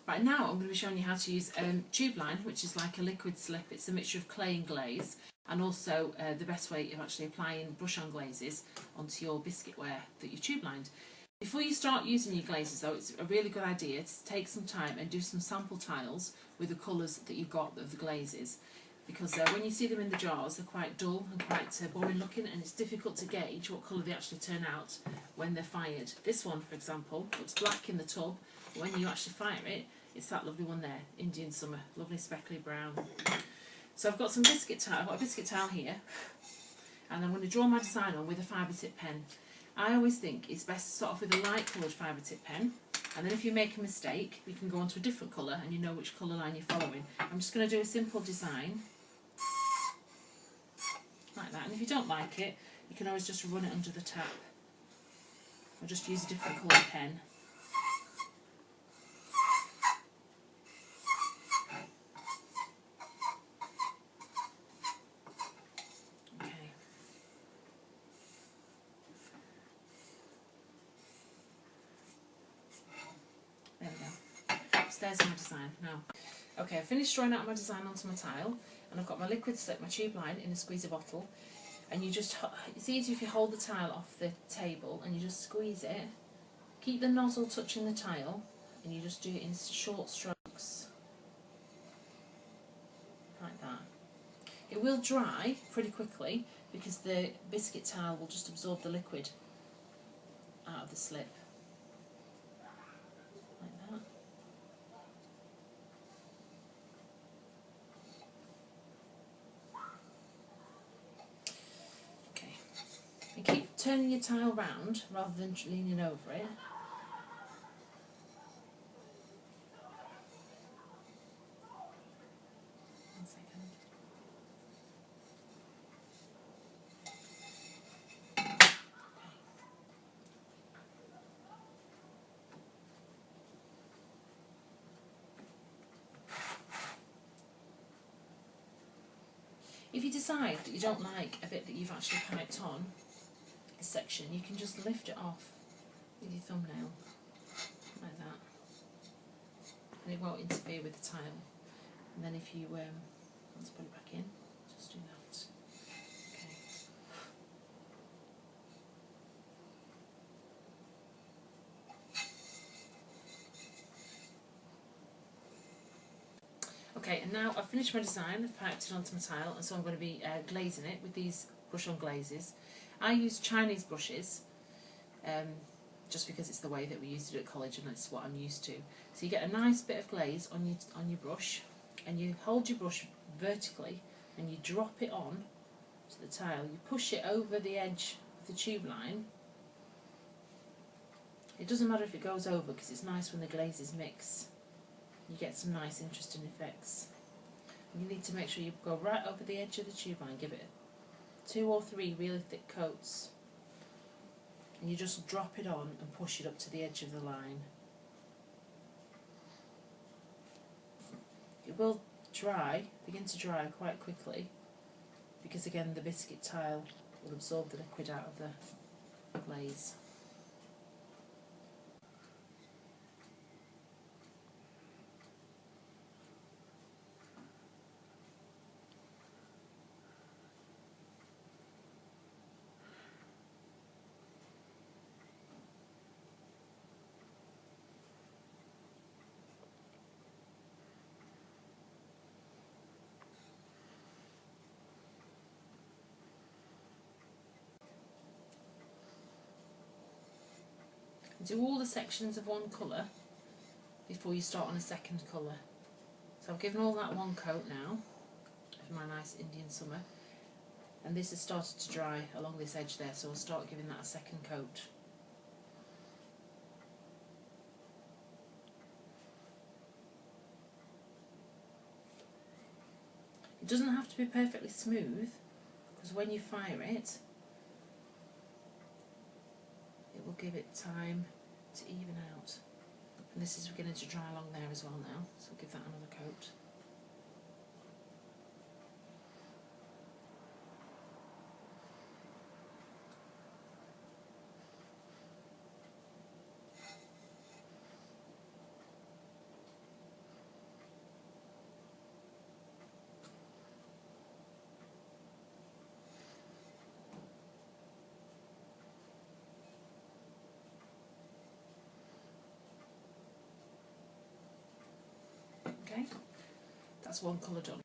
Right, now I'm going to be showing you how to use tubeline, which is like a liquid slip. It's a mixture of clay and glaze, and also the best way of actually applying brush-on glazes onto your biscuit ware that you've tubelined. Before you start using your glazes though, it's a really good idea to take some time and do some sample tiles with the colours that you've got of the glazes, because when you see them in the jars they're quite dull and quite boring looking, and it's difficult to gauge what colour they actually turn out when they're fired. This one, for example, looks black in the tub, but when you actually fire it, it's that lovely one there, Indian Summer, lovely speckly brown. So I've got some biscuit tile. I've got a biscuit tile here, and I'm going to draw my design on with a fibre tip pen. I always think it's best to start off with a light coloured fibre tip pen, and then if you make a mistake you can go on to a different colour and you know which colour line you're following. I'm just going to do a simple design like that, and if you don't like it you can always just run it under the tap or just use a different coloured pen. There we go. So there's my design now. Okay, I've finished drawing out my design onto my tile, and I've got my liquid slip, my tube line in a squeezer bottle, and you just, it's easy if you hold the tile off the table and you just squeeze it. Keep the nozzle touching the tile and you just do it in short strokes like that. It will dry pretty quickly because the biscuit tile will just absorb the liquid out of the slip. Like that. Okay. And keep turning your tile round rather than leaning over it. One second. If you decide that you don't like a bit that you've actually piped on, a section, you can just lift it off with your thumbnail, like that, and it won't interfere with the tile. And then if you want to put it back in, just do that. Okay, and now I've finished my design, I've piped it onto my tile, and so I'm going to be glazing it with these brush-on glazes. I use Chinese brushes, just because it's the way that we used it at college and it's what I'm used to. So you get a nice bit of glaze on your brush, and you hold your brush vertically and you drop it on to the tile. You push it over the edge of the tube line. It doesn't matter if it goes over because it's nice when the glazes mix. You get some nice interesting effects. And you need to make sure you go right over the edge of the tube line, give it 2 or 3 really thick coats, and you just drop it on and push it up to the edge of the line. It will begin to dry quite quickly because again the biscuit tile will absorb the liquid out of the glaze. Do all the sections of one colour before you start on a second colour. So I've given all that one coat now of my nice Indian Summer, and this has started to dry along this edge there, so I'll start giving that a second coat. It doesn't have to be perfectly smooth because when you fire it, it will give it time to even out. And this is beginning to dry along there as well now, so I'll give that another coat. Okay, that's one colour done.